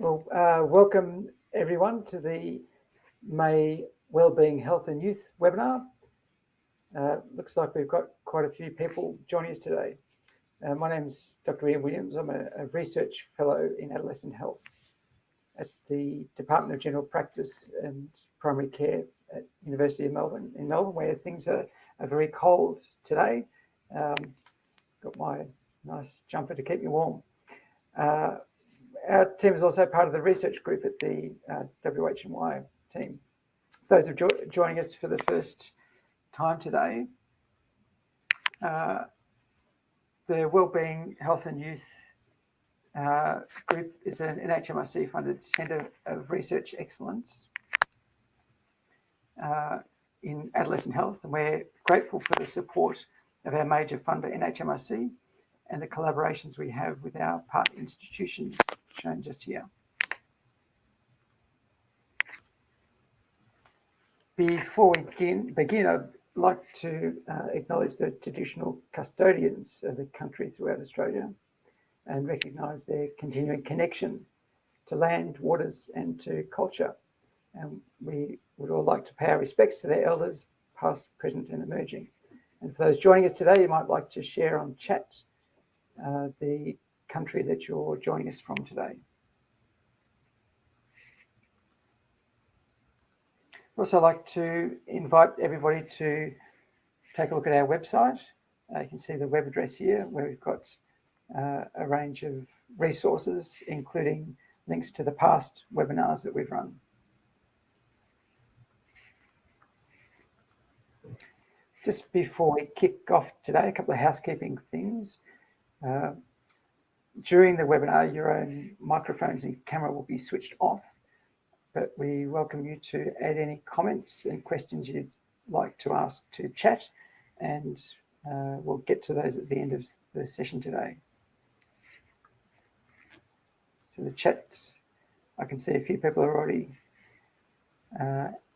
Welcome everyone to the May Wellbeing, Health and Youth webinar. Looks like we've got quite a few people joining us today. My name's Dr. Ian Williams. I'm a research fellow in adolescent health at the Department of General Practice and Primary Care at University of Melbourne, where things are very cold today. Got my nice jumper to keep me warm. Our team is also part of the research group at the WHY team. Those who are joining us for the first time today, the Wellbeing, Health and Youth group is an NHMRC-funded Centre of Research Excellence in adolescent health, and we're grateful for the support of our major funder, NHMRC, and the collaborations we have with our partner institutions shown just here. Before we begin, I'd like to acknowledge the traditional custodians of the country throughout Australia and recognise their continuing connection to land, waters and to culture. And we would all like to pay our respects to their elders, past, present and emerging. And for those joining us today, you might like to share on chat the country that you're joining us from today. I'd also like to invite everybody to take a look at our website. You can see the web address here, where we've got a range of resources, including links to the past webinars that we've run. Just before we kick off today, a couple of housekeeping things. During the webinar, your own microphones and camera will be switched off, but we welcome you to add any comments and questions you'd like to ask to chat, and we'll get to those at the end of the session today. So the chat, I can see a few people are already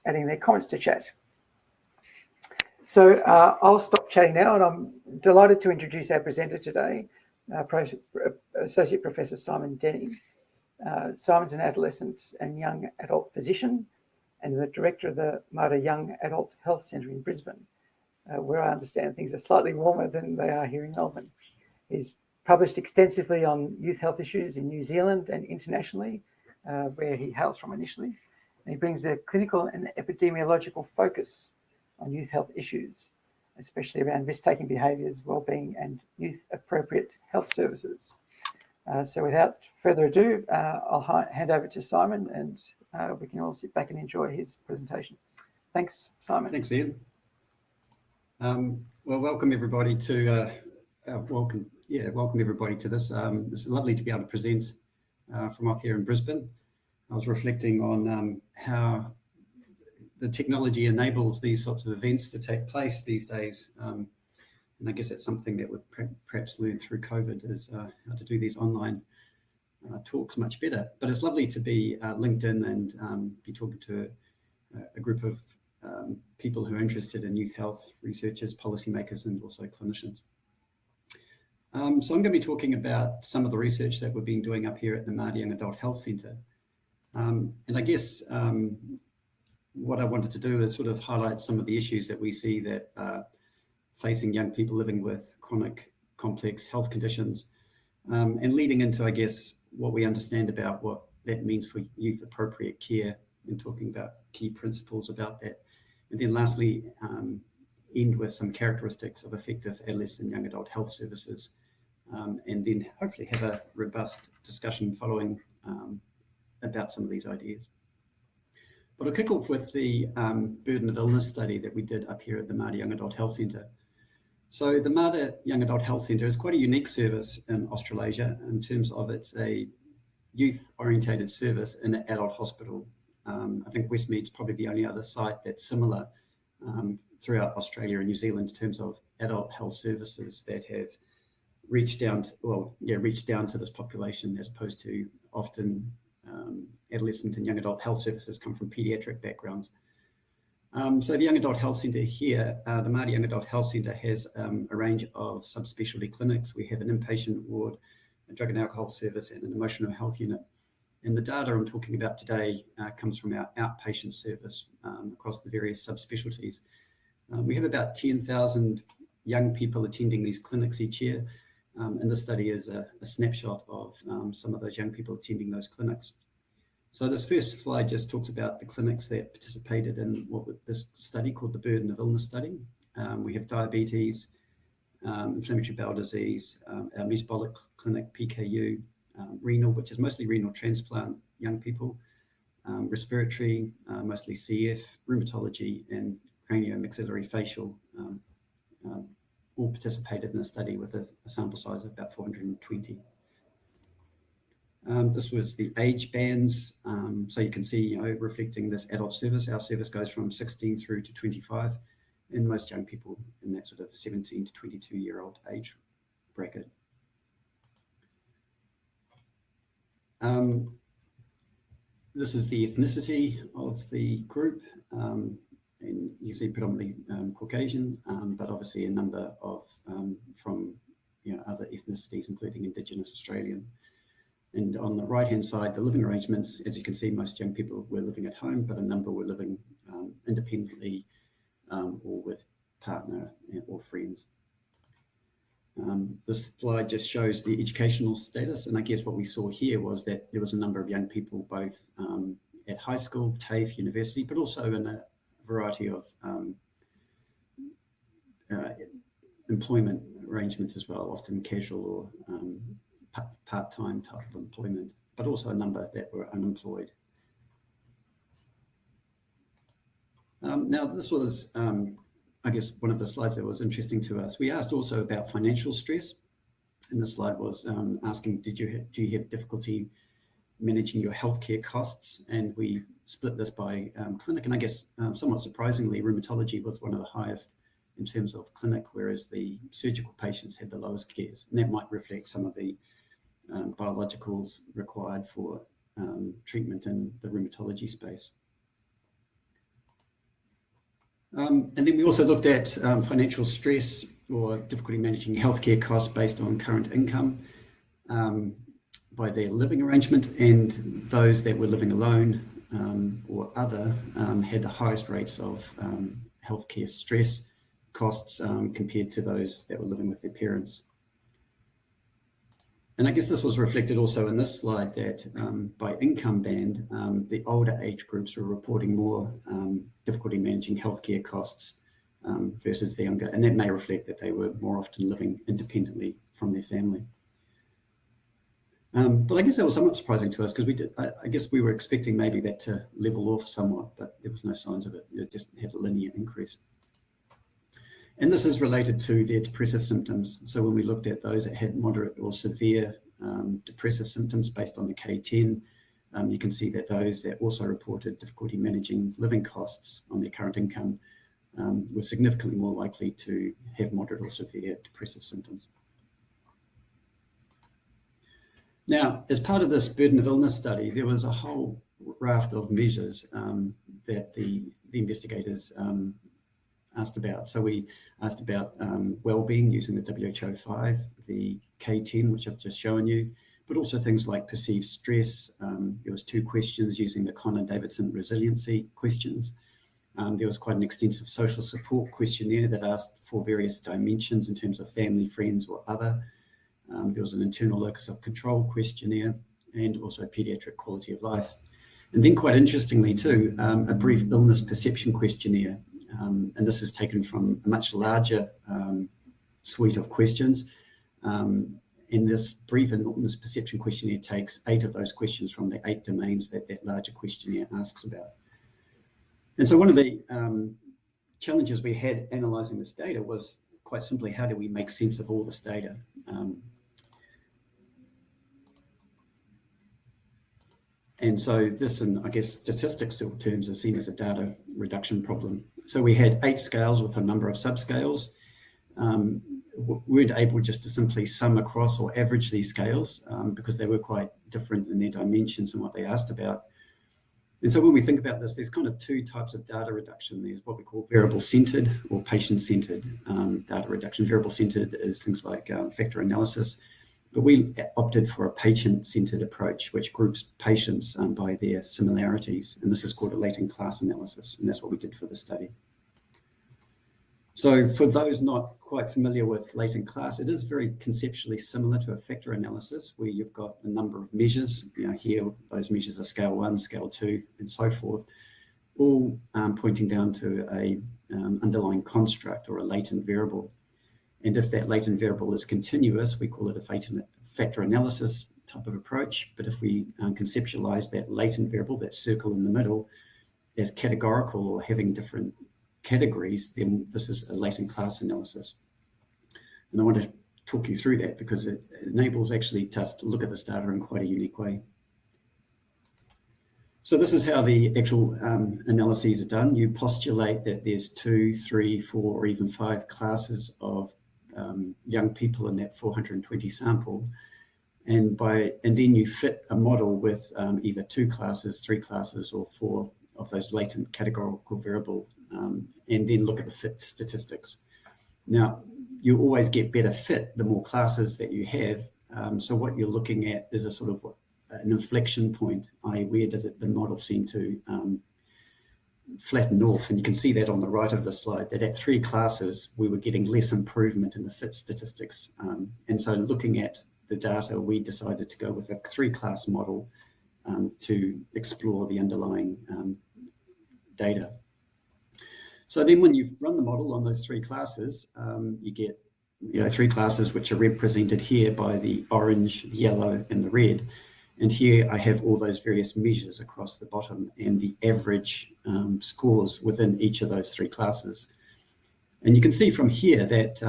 adding their comments to chat. So I'll stop chatting now, and I'm delighted to introduce our presenter today, Associate Professor Simon Denny. Simon's an adolescent and young adult physician and the director of the Mater Young Adult Health Centre in Brisbane, where I understand things are slightly warmer than they are here in Melbourne. He's published extensively on youth health issues in New Zealand and internationally, where he hails from initially. And he brings a clinical and epidemiological focus on youth health issues, especially around risk-taking behaviours, wellbeing and youth-appropriate health services. So without further ado, I'll hand over to Simon, and we can all sit back and enjoy his presentation. Thanks, Simon. Thanks, Ian. Well, welcome everybody to welcome everybody to this. It's lovely to be able to present from up here in Brisbane. I was reflecting on how the technology enables these sorts of events to take place these days. And I guess that's something that we've perhaps learned through COVID, is how to do these online talks much better. But it's lovely to be linked in and be talking to a group of people who are interested in youth health, researchers, policymakers, and also clinicians. So I'm going to be talking about some of the research that we've been doing up here at the Mater Young Adult Health Centre. And I guess what I wanted to do is sort of highlight some of the issues that we see that are facing young people living with chronic, complex health conditions, and leading into, I guess, what we understand about what that means for youth-appropriate care, and talking about key principles about that. And then lastly, end with some characteristics of effective adolescent and young adult health services, and then hopefully have a robust discussion following about some of these ideas. But I'll kick off with the burden of illness study that we did up here at the Mater Young Adult Health Centre. So the Mater Young Adult Health Centre is quite a unique service in Australasia in terms of it's a youth-orientated service in an adult hospital. I think Westmead's probably the only other site that's similar throughout Australia and New Zealand in terms of adult health services that have reached down to this population, as opposed to often adolescent and young adult health services come from paediatric backgrounds. So the Young Adult Health Centre here, the Mater Young Adult Health Centre has a range of sub-speciality clinics. We have an inpatient ward, a drug and alcohol service and an emotional health unit. And the data I'm talking about today comes from our outpatient service across the various subspecialties. We have about 10,000 young people attending these clinics each year, and this study is a snapshot of some of those young people attending those clinics. So this first slide just talks about the clinics that participated in this study called the Burden of Illness Study. We have diabetes, inflammatory bowel disease, our metabolic clinic, PKU, renal, which is mostly renal transplant young people, respiratory, mostly CF, rheumatology, and craniomaxillary facial, all participated in the study with a sample size of about 420. This was the age bands, so you can see, reflecting this adult service. Our service goes from 16 through to 25, and most young people in that sort of 17 to 22-year-old age bracket. This is the ethnicity of the group, and you can see predominantly Caucasian, but obviously a number of from other ethnicities, including Indigenous Australian. And on the right-hand side, the living arrangements, as you can see, most young people were living at home, but a number were living independently or with partner or friends. This slide just shows the educational status, and I guess what we saw here was that there was a number of young people both at high school, TAFE, university, but also in a variety of employment arrangements as well, often casual or part-time type of employment, but also a number that were unemployed. Now, this was, I guess, one of the slides that was interesting to us. We asked also about financial stress, and this slide was asking, do you have difficulty managing your healthcare costs? And we split this by clinic, and I guess somewhat surprisingly, rheumatology was one of the highest in terms of clinic, whereas the surgical patients had the lowest cares, and that might reflect some of the biologicals required for treatment in the rheumatology space. And then we also looked at financial stress or difficulty managing healthcare costs based on current income by their living arrangement, and those that were living alone or other had the highest rates of healthcare stress costs compared to those that were living with their parents. And I guess this was reflected also in this slide that by income band, the older age groups were reporting more difficulty managing healthcare costs versus the younger, and that may reflect that they were more often living independently from their family. But I guess that was somewhat surprising to us because I guess we were expecting maybe that to level off somewhat, but there was no signs of it. It just had a linear increase. And this is related to their depressive symptoms. So when we looked at those that had moderate or severe depressive symptoms based on the K10, you can see that those that also reported difficulty managing living costs on their current income were significantly more likely to have moderate or severe depressive symptoms. Now, as part of this burden of illness study, there was a whole raft of measures that the investigators asked about. So we asked about well-being using the WHO-5, the K10, which I've just shown you, but also things like perceived stress. There was 2 questions using the Connor-Davidson resiliency questions. There was quite an extensive social support questionnaire that asked for various dimensions in terms of family, friends, or other. There was an internal locus of control questionnaire and also a pediatric quality of life. And then quite interestingly too, a brief illness perception questionnaire. And this is taken from a much larger suite of questions. And this brief illness perception questionnaire takes 8 of those questions from the 8 domains that that larger questionnaire asks about. And so one of the challenges we had analysing this data was quite simply, how do we make sense of all this data? And so this, in I guess statistics terms, is seen as a data reduction problem. So we had 8 scales with a number of subscales. We weren't able just to simply sum across or average these scales because they were quite different in their dimensions and what they asked about. And so when we think about this, there's kind of 2 types of data reduction. There's what we call variable-centered or patient-centered data reduction. Variable-centered is things like factor analysis. But we opted for a patient-centered approach, which groups patients by their similarities. And this is called a latent class analysis. And that's what we did for the study. So for those not quite familiar with latent class, it is very conceptually similar to a factor analysis, where you've got a number of measures. Here, those measures are scale 1, scale 2, and so forth, all pointing down to a underlying construct or a latent variable. And if that latent variable is continuous, we call it a factor analysis type of approach. But if we conceptualize that latent variable, that circle in the middle, as categorical or having different categories, then this is a latent class analysis. And I want to talk you through that because it enables actually us to look at this data in quite a unique way. So this is how the actual analyses are done. You postulate that there's 2, 3, 4, or even 5 classes of young people in that 420 sample. And then you fit a model with either 2 classes, 3 classes, or 4 of those latent categorical variable, and then look at the fit statistics. Now, you always get better fit the more classes that you have. So what you're looking at is a sort of an inflection point, i.e. where does the model seem to flatten off? And you can see that on the right of the slide, that at 3 classes, we were getting less improvement in the fit statistics. And so looking at the data, we decided to go with a 3-class model to explore the underlying data. So then when you run the model on those 3 classes, you get 3 classes which are represented here by the orange, the yellow, and the red. And here I have all those various measures across the bottom and the average scores within each of those 3 classes. And you can see from here that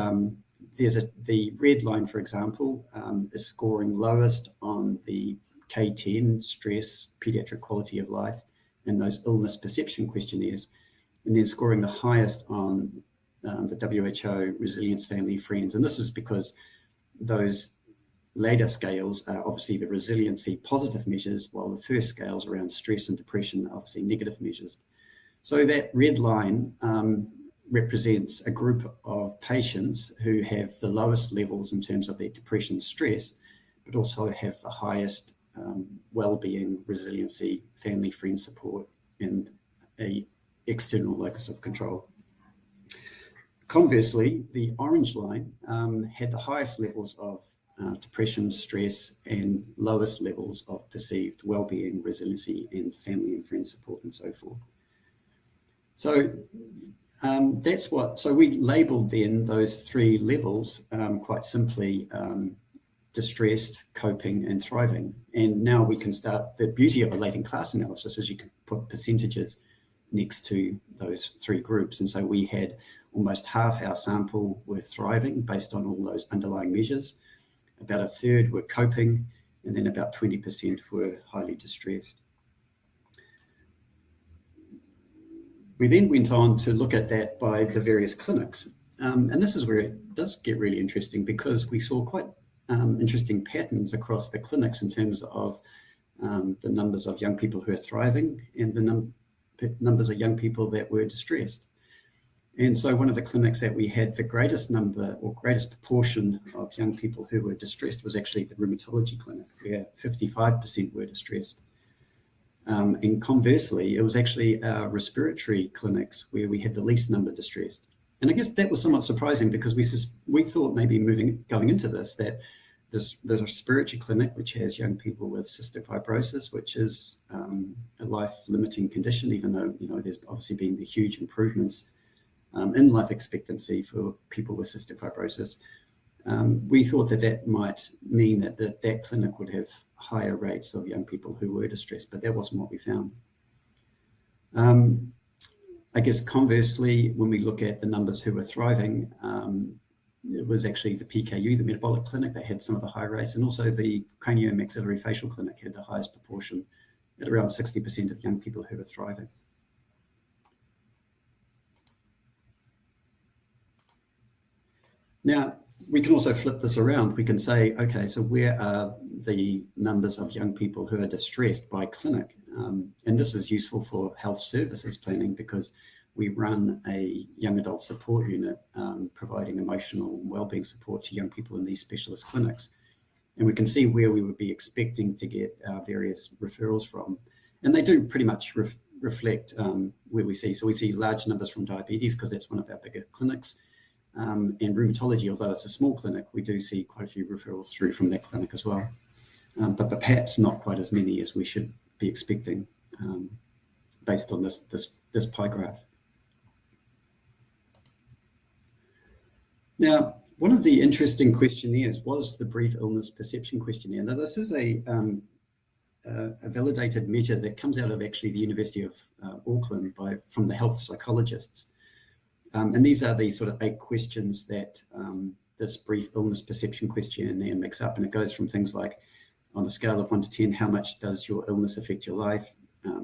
the red line, for example, is scoring lowest on the K10, stress, pediatric quality of life, and those illness perception questionnaires, and then scoring the highest on the WHO, resilience, family, friends. And this was because those later scales are obviously the resiliency positive measures, while the first scales around stress and depression are obviously negative measures. So that red line represents a group of patients who have the lowest levels in terms of their depression stress, but also have the highest well-being, resiliency, family, friend support, and a external locus of control. Conversely, the orange line had the highest levels of depression, stress, and lowest levels of perceived well-being, resiliency, and family and friend support, and so forth. So so we labeled then those 3 levels quite simply distressed, coping, and thriving. And now we can start. The beauty of a latent class analysis is you can put percentages next to those 3 groups. And so we had almost half our sample were thriving based on all those underlying measures. About a third were coping, and then about 20% were highly distressed. We then went on to look at that by the various clinics. And this is where it does get really interesting, because we saw quite interesting patterns across the clinics in terms of the numbers of young people who are thriving and the numbers of young people that were distressed. And so one of the clinics that we had the greatest number or greatest proportion of young people who were distressed was actually the rheumatology clinic, where 55% were distressed. And conversely, it was actually our respiratory clinics where we had the least number distressed. And I guess that was somewhat surprising, because we thought maybe going into this that there's a respiratory clinic which has young people with cystic fibrosis, which is a life-limiting condition, even though there's obviously been the huge improvements in life expectancy for people with cystic fibrosis. We thought that might mean that clinic would have higher rates of young people who were distressed, but that wasn't what we found. I guess conversely, when we look at the numbers who were thriving, it was actually the PKU, the metabolic clinic, that had some of the high rates, and also the craniomaxillary facial clinic had the highest proportion at around 60% of young people who were thriving. Now, we can also flip this around. We can say, okay, so where are the numbers of young people who are distressed by clinic? And this is useful for health services planning, because we run a young adult support unit providing emotional and wellbeing support to young people in these specialist clinics. And we can see where we would be expecting to get our various referrals from. And they do pretty much reflect where we see. So we see large numbers from diabetes because that's one of our bigger clinics. And rheumatology, although it's a small clinic, we do see quite a few referrals through from that clinic as well. But perhaps not quite as many as we should be expecting based on this pie graph. Now, one of the interesting questionnaires was the Brief Illness Perception Questionnaire. Now, this is a validated measure that comes out of actually the University of Auckland from the health psychologists. And these are the sort of 8 questions that this Brief Illness Perception Questionnaire makes up. And it goes from things like, on a scale of 1 to 10, how much does your illness affect your life,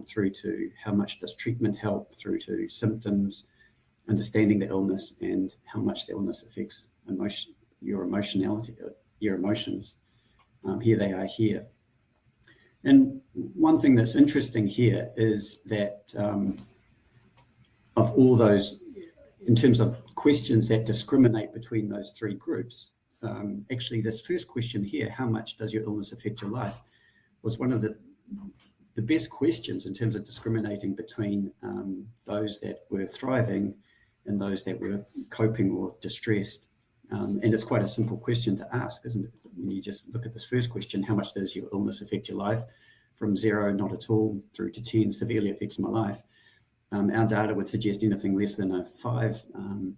through to how much does treatment help, through to symptoms, understanding the illness, and how much the illness affects your emotionality, your emotions. Here they are here. And one thing that's interesting here is that of all those, in terms of questions that discriminate between those 3 groups, actually this first question here, how much does your illness affect your life, was one of the best questions in terms of discriminating between those that were thriving and those that were coping or distressed. And it's quite a simple question to ask, isn't it? When you just look at this first question, how much does your illness affect your life? From 0, not at all, through to 10, severely affects my life. Our data would suggest anything less than a 5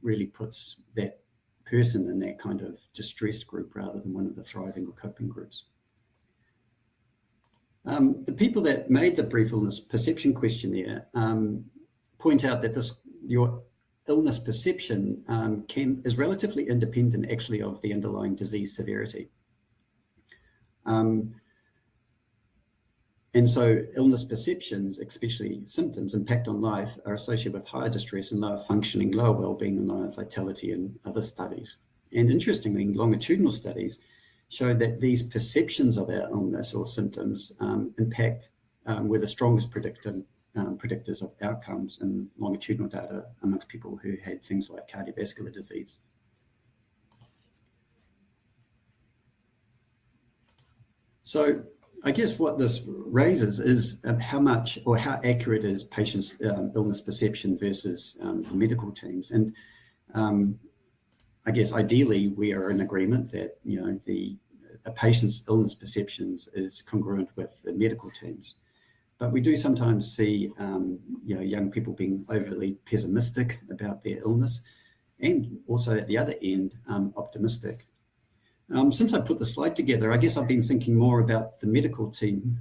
really puts that person in that kind of distressed group rather than one of the thriving or coping groups. The people that made the Brief Illness Perception Questionnaire point out that your illness perception is relatively independent actually of the underlying disease severity. And so illness perceptions, especially symptoms, impact on life are associated with higher distress and lower functioning, lower well-being and lower vitality in other studies. And interestingly, longitudinal studies show that these perceptions of our illness or symptoms impact were the strongest predictors of outcomes in longitudinal data amongst people who had things like cardiovascular disease. So I guess what this raises is how much or how accurate is patients' illness perception versus the medical teams. And I guess ideally we are in agreement that a patient's illness perceptions is congruent with the medical teams. But we do sometimes see young people being overly pessimistic about their illness, and also at the other end, optimistic. Since I put the slide together, I guess I've been thinking more about the medical team,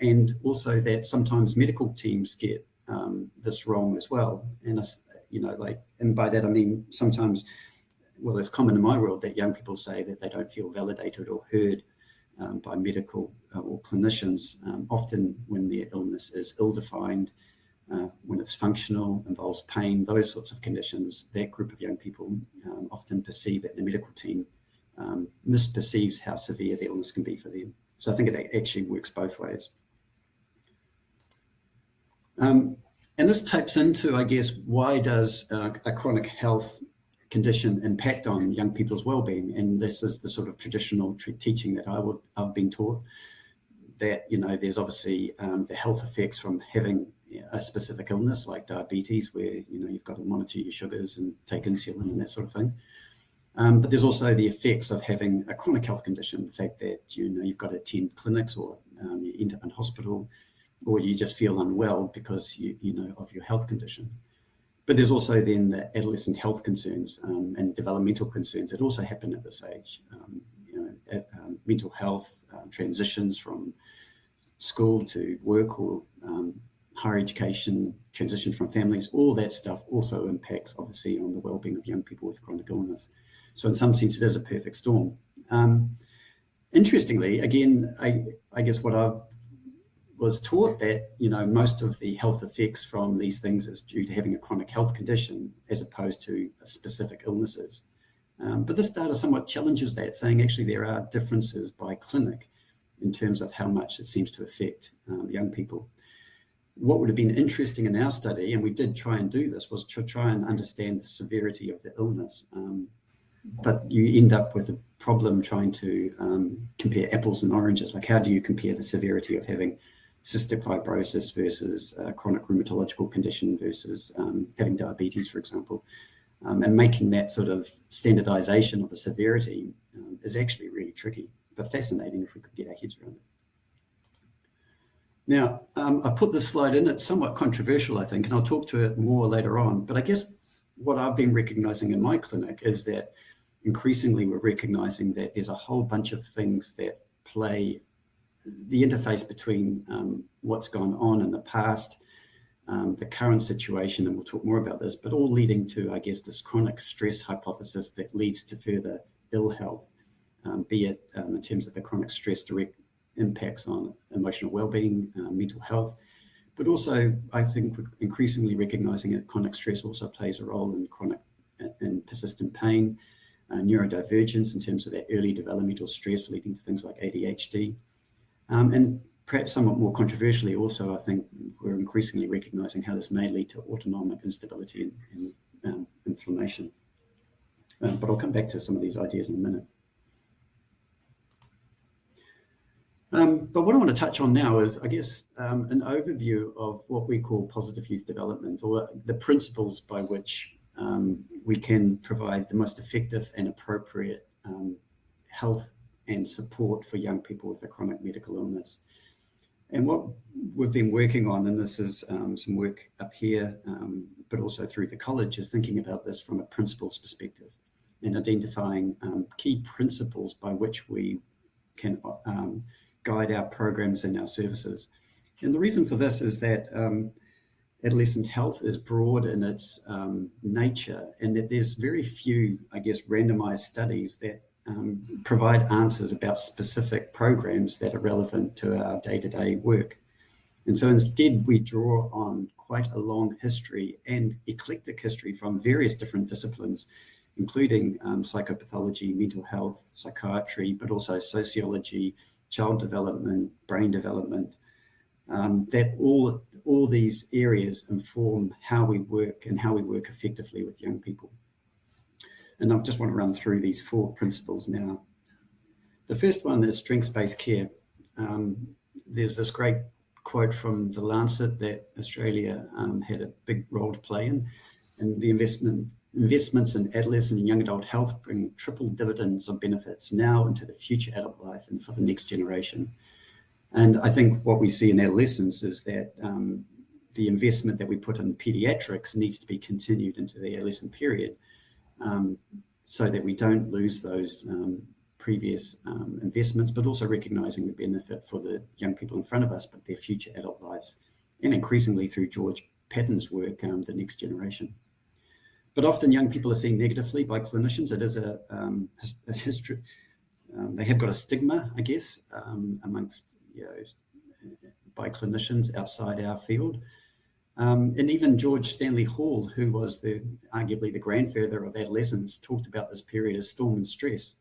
and also that sometimes medical teams get this wrong as well. And and by that I mean sometimes, well, it's common in my world that young people say that they don't feel validated or heard by medical or clinicians, often when their illness is ill-defined, when it's functional, involves pain, those sorts of conditions. That group of young people often perceive that the medical team misperceives how severe the illness can be for them. So I think it actually works both ways. And this taps into, I guess, why does a chronic health condition impact on young people's well-being? And this is the sort of traditional teaching that I've been taught, that there's obviously the health effects from having a specific illness like diabetes, where you've got to monitor your sugars and take insulin and that sort of thing. But there's also the effects of having a chronic health condition, the fact that you've got to attend clinics, or you end up in hospital, or you just feel unwell because of your health condition. But there's also then the adolescent health concerns and developmental concerns that also happen at this age. Mental health, transitions from school to work or higher education, transition from families, all that stuff also impacts obviously on the well-being of young people with chronic illness. So in some sense, it is a perfect storm. Interestingly, again, I guess what I was taught that, most of the health effects from these things is due to having a chronic health condition as opposed to specific illnesses. But this data somewhat challenges that, saying actually there are differences by clinic in terms of how much it seems to affect young people. What would have been interesting in our study, and we did try and do this, was to try and understand the severity of the illness. but you end up with a problem trying to compare apples and oranges. Like, how do you compare the severity of having cystic fibrosis versus a chronic rheumatological condition versus having diabetes, for example? And making that sort of standardization of the severity is actually really tricky, but fascinating if we could get our heads around it. Now, I put this slide in. It's somewhat controversial, I think, and I'll talk to it more later on. But I guess what I've been recognizing in my clinic is that increasingly we're recognizing that there's a whole bunch of things that play the interface between what's gone on in the past, the current situation, and we'll talk more about this, but all leading to, I guess, this chronic stress hypothesis that leads to further ill health, be it in terms of the chronic stress direct impacts on emotional well-being, mental health, but also I think we're increasingly recognizing that chronic stress also plays a role in chronic and persistent pain, neurodivergence in terms of that early developmental stress leading to things like ADHD. And perhaps somewhat more controversially also, I think we're increasingly recognizing how this may lead to autonomic instability and inflammation. But I'll come back to some of these ideas in a minute. But what I want to touch on now is, I guess, an overview of what we call positive youth development, or the principles by which we can provide the most effective and appropriate health and support for young people with a chronic medical illness. And what we've been working on, and this is some work up here, but also through the college, is thinking about this from a principles perspective and identifying key principles by which we can guide our programs and our services. And the reason for this is that adolescent health is broad in its nature, and that there's very few, I guess, randomized studies that provide answers about specific programs that are relevant to our day-to-day work. And so instead, we draw on quite a long history and eclectic history from various different disciplines, including psychopathology, mental health, psychiatry, but also sociology, child development, brain development, that all these areas inform how we work and how we work effectively with young people. And I just want to run through these 4 principles now. The first one is strengths-based care. There's this great quote from The Lancet that Australia had a big role to play in, and the investments in adolescent and young adult health bring triple dividends of benefits now into the future adult life and for the next generation. And I think what we see in adolescence is that the investment that we put in pediatrics needs to be continued into the adolescent period, so that we don't lose those previous investments, but also recognizing the benefit for the young people in front of us, but their future adult lives, and increasingly through George Patton's work, the next generation. But often young people are seen negatively by clinicians. It is a history. They have got a stigma, I guess, amongst, by clinicians outside our field. And even George Stanley Hall, who was arguably the grandfather of adolescence, talked about this period as storm and stress.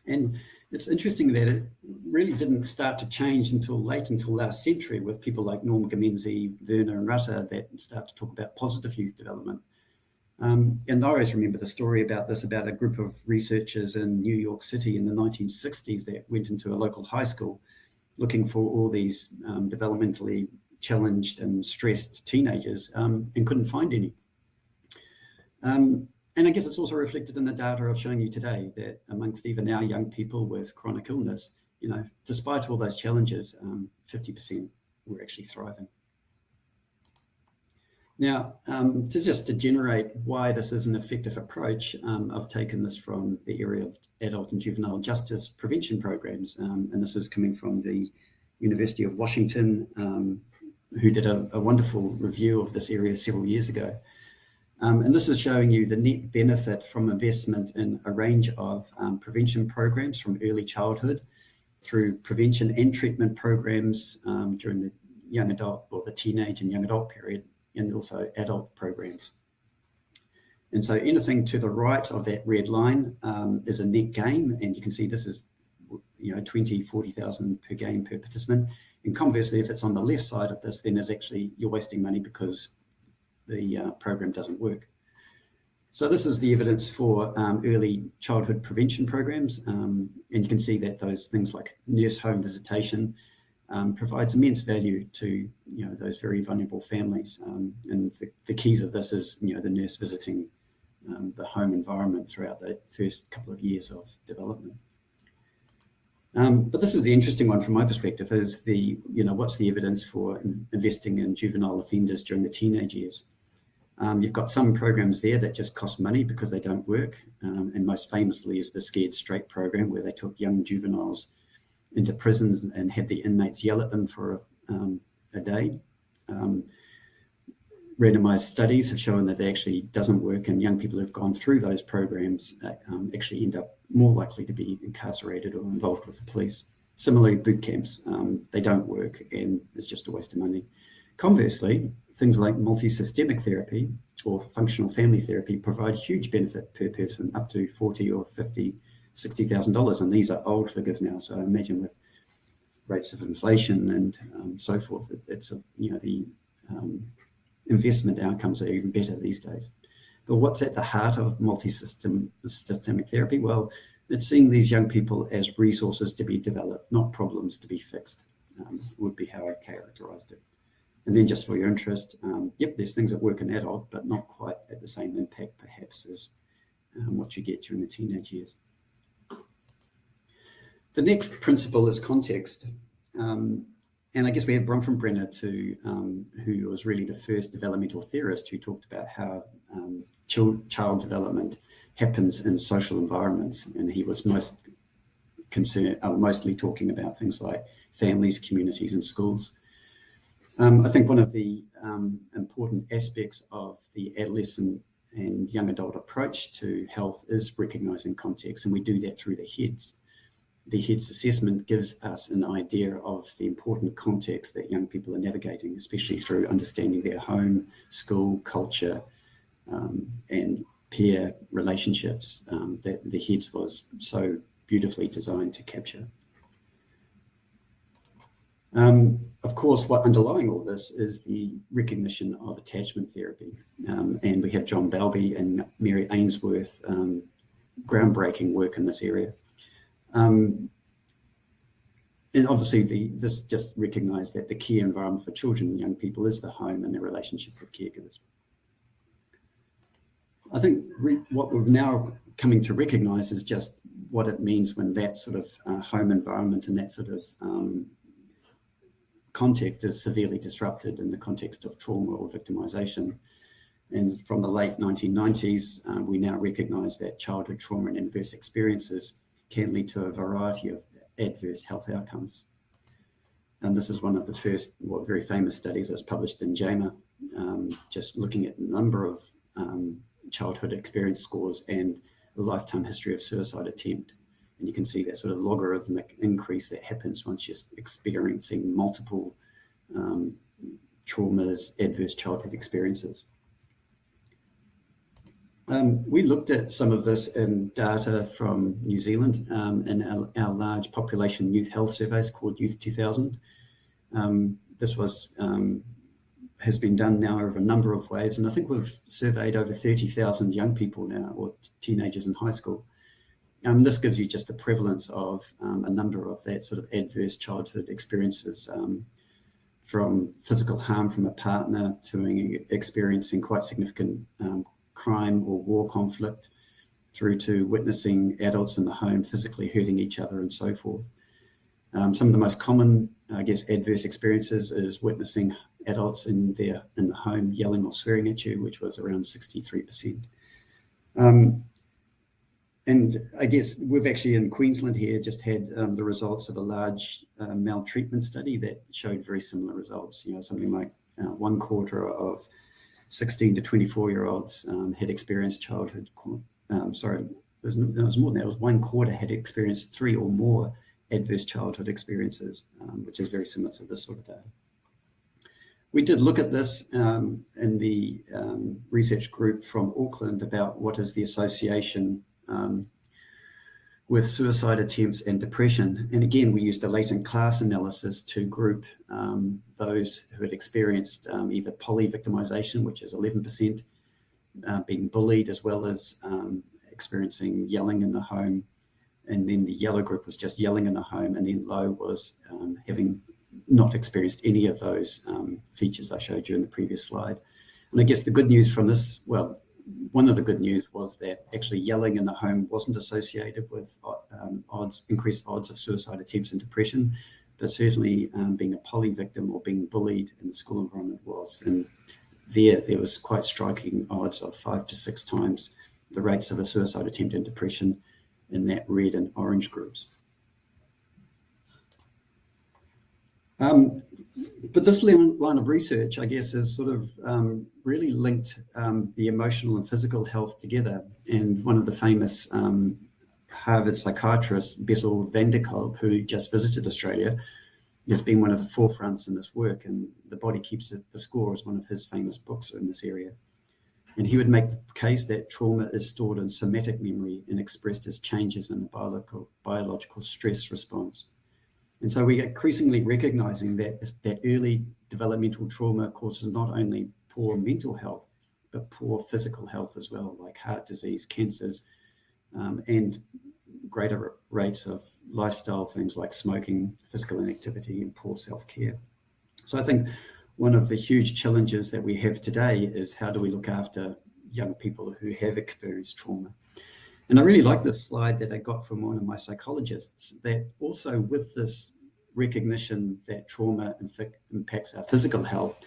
And it's interesting that it really didn't start to change until last century, with people like Norm Gamenzi, Werner and Rutter that start to talk about positive youth development. And I always remember the story about a group of researchers in New York City in the 1960s that went into a local high school looking for all these developmentally challenged and stressed teenagers, and couldn't find any. And I guess it's also reflected in the data I've shown you today, that amongst even our young people with chronic illness, despite all those challenges, 50% were actually thriving. Now, to generate why this is an effective approach, I've taken this from the area of adult and juvenile justice prevention programs, and this is coming from the University of Washington, who did a wonderful review of this area several years ago. And this is showing you the net benefit from investment in a range of prevention programs from early childhood through prevention and treatment programs during the young adult or the teenage and young adult period, and also adult programs. And so anything to the right of that red line is a net gain, and you can see this is 20, 40,000 per game per participant. And conversely, if it's on the left side of this, then you're wasting money because the program doesn't work. So this is the evidence for early childhood prevention programs, and you can see that those things like nurse home visitation provides immense value to those very vulnerable families. And the keys of this is the nurse visiting the home environment throughout the first couple of years of development. But this is the interesting one from my perspective, is what's the evidence for investing in juvenile offenders during the teenage years? You've got some programs there that just cost money because they don't work. And most famously is the Scared Straight program, where they took young juveniles into prisons and had the inmates yell at them for a day. Randomized studies have shown that it actually doesn't work, and young people who've gone through those programs actually end up more likely to be incarcerated or involved with the police. Similarly, boot camps, they don't work, and it's just a waste of money. Conversely, things like multi-systemic therapy or functional family therapy provide huge benefit per person, up to $40,000 or $50,000, $60,000, and these are old figures now. So imagine with rates of inflation and so forth, the investment outcomes are even better these days. But what's at the heart of multi-systemic therapy? Well, it's seeing these young people as resources to be developed, not problems to be fixed, would be how I characterized it. And then just for your interest, there's things that work in adult, but not quite at the same impact perhaps as what you get during the teenage years. The next principle is context. And I guess we had Bronfenbrenner who was really the first developmental theorist who talked about how child development happens in social environments. And he was mostly talking about things like families, communities, and schools. I think one of the important aspects of the adolescent and young adult approach to health is recognizing context, and we do that through the HEADS. The HEADS assessment gives us an idea of the important context that young people are navigating, especially through understanding their home, school, culture, and peer relationships that the HEADS was so beautifully designed to capture. Of course, what underlying all this is the recognition of attachment therapy. And we have John Bowlby and Mary Ainsworth groundbreaking work in this area. And obviously, this just recognised that the key environment for children and young people is the home and their relationship with caregivers. I think what we're now coming to recognise is just what it means when that sort of home environment and that sort of context is severely disrupted in the context of trauma or victimisation. And from the late 1990s, we now recognise that childhood trauma and adverse experiences can lead to a variety of adverse health outcomes. And this is one of the first very famous studies that was published in JAMA, just looking at the number of childhood experience scores and the lifetime history of suicide attempt. And you can see that sort of logarithmic increase that happens once you're experiencing multiple traumas, adverse childhood experiences. We looked at some of this in data from New Zealand in our large population youth health surveys called Youth 2000. This has been done now over a number of waves, and I think we've surveyed over 30,000 young people now, or teenagers in high school. This gives you just the prevalence of a number of that sort of adverse childhood experiences, from physical harm from a partner to experiencing quite significant crime or war conflict, through to witnessing adults in the home physically hurting each other and so forth. Some of the most common, adverse experiences is witnessing adults in the home yelling or swearing at you, which was around 63%. And I guess we've actually in Queensland here just had the results of a large maltreatment study that showed very similar results. Something like 1/4 of 16 to 24-year-olds had experienced childhood. It was more than that. It was 1/4 had experienced 3 or more adverse childhood experiences, which is very similar to this sort of data. We did look at this in the research group from Auckland about what is the association with suicide attempts and depression. And again, we used a latent class analysis to group those who had experienced either poly-victimization, which is 11%, being bullied, as well as experiencing yelling in the home. And then the yellow group was just yelling in the home, and then low was having not experienced any of those features I showed you in the previous slide. And I guess the good news from this, well, one of the good news was that actually yelling in the home wasn't associated with increased odds of suicide attempts and depression, but certainly being a poly victim or being bullied in the school environment was. And there was quite striking odds of 5 to 6 times the rates of a suicide attempt and depression in that red and orange groups. But this line of research, I guess, has sort of really linked the emotional and physical health together. And one of the famous Harvard psychiatrists, Bessel van der Kolk, who just visited Australia, has been one of the forefronts in this work. And The Body Keeps the Score is one of his famous books in this area. And he would make the case that trauma is stored in somatic memory and expressed as changes in the biological stress response. And so we are increasingly recognizing that early developmental trauma causes not only poor mental health, but poor physical health as well, like heart disease, cancers, and greater rates of lifestyle things like smoking, physical inactivity, and poor self-care. So I think one of the huge challenges that we have today is how do we look after young people who have experienced trauma? And I really like this slide that I got from one of my psychologists, that also with this recognition that trauma impacts our physical health,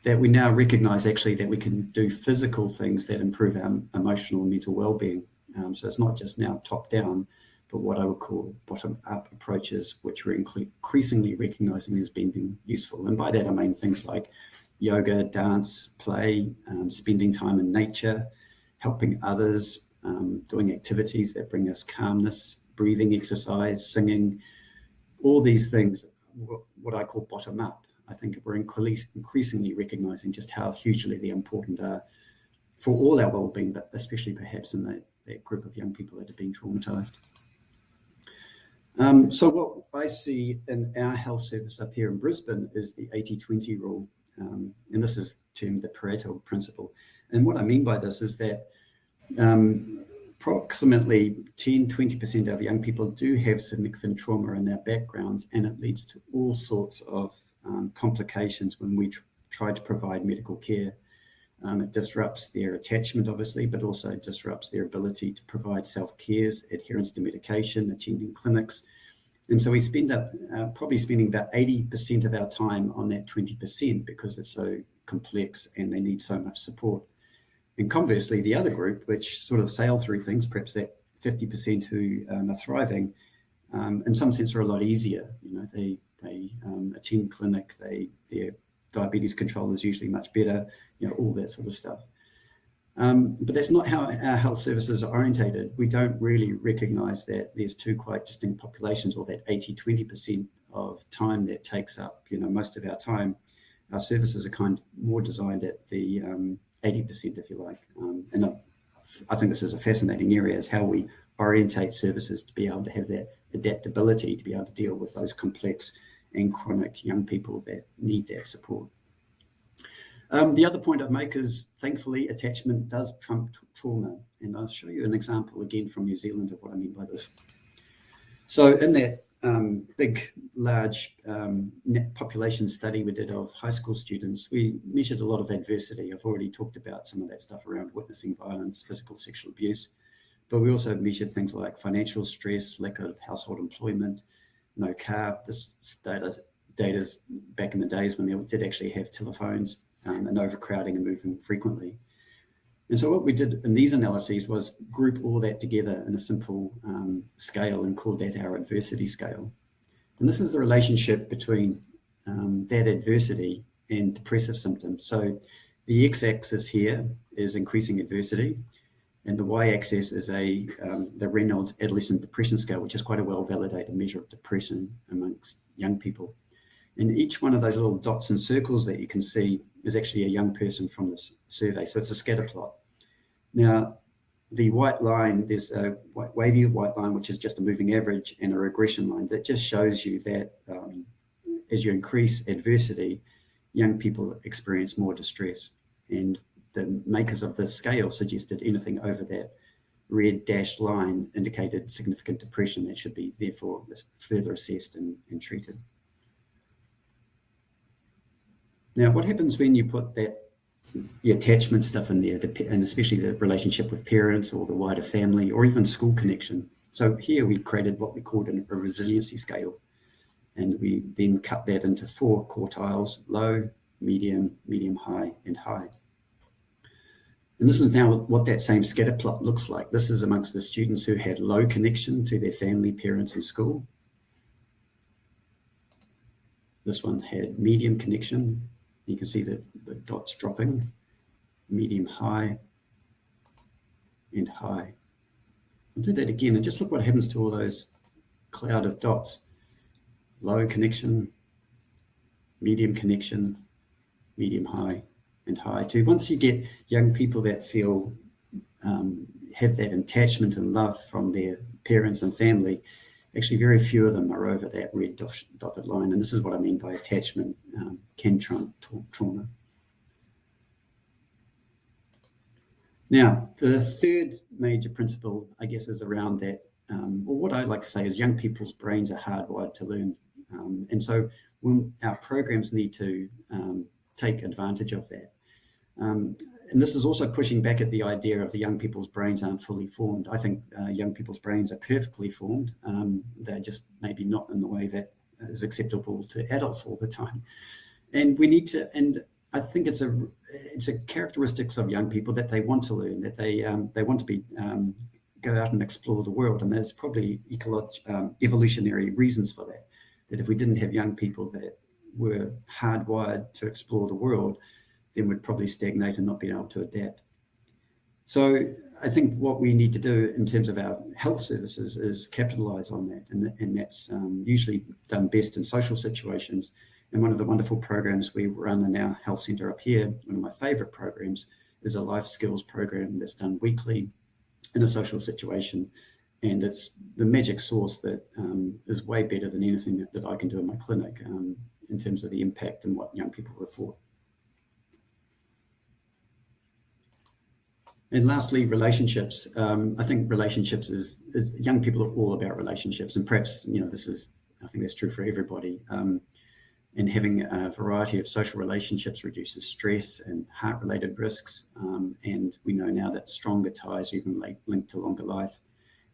that we now recognize actually that we can do physical things that improve our emotional and mental well-being. So it's not just now top down, but what I would call bottom-up approaches, which we're increasingly recognizing as being useful. And by that, I mean things like yoga, dance, play, spending time in nature, helping others, doing activities that bring us calmness, breathing exercise, singing, all these things, what I call bottom-up. I think we're increasingly recognizing just how hugely they're important are for all our well-being, but especially perhaps in that group of young people that have been traumatized. So what I see in our health service up here in Brisbane is the 80-20 rule. And this is termed the Pareto principle. And what I mean by this is that approximately 10-20% of young people do have significant trauma in their backgrounds, and it leads to all sorts of complications when we try to provide medical care. It disrupts their attachment, obviously, but also disrupts their ability to provide self-cares, adherence to medication, attending clinics. And so we probably spending about 80% of our time on that 20% because it's so complex and they need so much support. And conversely, the other group, which sort of sail through things, perhaps that 50% who are thriving, in some sense are a lot easier. You know, they attend clinic, their diabetes control is usually much better, you know, all that sort of stuff. But that's not how our health services are orientated. We don't really recognize that there's two quite distinct populations, or that 80-20% of time that takes up, you know, most of our time. Our services are kind of more designed at the 80%, if you like. And I think this is a fascinating area, is how we orientate services to be able to have that adaptability, to be able to deal with those complex and chronic young people that need that support. The other point I'd make is, thankfully, attachment does trump trauma. And I'll show you an example again from New Zealand of what I mean by this. So in that big, large population study we did of high school students, we measured a lot of adversity. I've already talked about some of that stuff around witnessing violence, physical, sexual abuse. But we also measured things like financial stress, lack of household employment, no car. This data's back in the days when they did actually have telephones, and overcrowding and moving frequently. And so what we did in these analyses was group all that together in a simple scale and called that our adversity scale. And this is the relationship between that adversity and depressive symptoms. So the x-axis here is increasing adversity, and the y-axis is the Reynolds Adolescent Depression Scale, which is quite a well-validated measure of depression amongst young people. And each one of those little dots and circles that you can see is actually a young person from this survey. So it's a scatter plot. Now, the white line, there's a wavy white line, which is just a moving average, and a regression line that just shows you that as you increase adversity, young people experience more distress. And the makers of this scale suggested anything over that red dashed line indicated significant depression that should be therefore further assessed and treated. Now, what happens when you put the attachment stuff in there, and especially the relationship with parents or the wider family or even school connection? So here we created what we called a resiliency scale, and we then cut that into 4 quartiles: low, medium, medium high, and high. And this is now what that same scatter plot looks like. This is amongst the students who had low connection to their family, parents, and school. This one had medium connection. You can see the dots dropping, medium high, and high. I'll do that again and just look what happens to all those cloud of dots. Low connection, medium connection, medium high, and high too. Once you get young people that feel, have that attachment and love from their parents and family, actually very few of them are over that red dotted line. And this is what I mean by attachment can trump trauma. Now, the third major principle, I guess, is around that, or what I like to say is young people's brains are hardwired to learn. And so when our programs need to take advantage of that. And this is also pushing back at the idea of the young people's brains aren't fully formed. I think young people's brains are perfectly formed. They're just maybe not in the way that is acceptable to adults all the time. And we need to, and I think it's a characteristics of young people that they want to learn, that they want to be go out and explore the world. And there's probably evolutionary reasons for that. That if we didn't have young people that were hardwired to explore the world, then we'd probably stagnate and not be able to adapt. So I think what we need to do in terms of our health services is capitalize on that. And that's usually done best in social situations. And one of the wonderful programs we run in our health centre up here, one of my favourite programs, is a life skills program that's done weekly in a social situation. And it's the magic sauce that is way better than anything that I can do in my clinic in terms of the impact and what young people report. And lastly, relationships. I think relationships is young people are all about relationships, and perhaps, you know, I think that's true for everybody. And having a variety of social relationships reduces stress and heart-related risks. And we know now that stronger ties are even linked to longer life.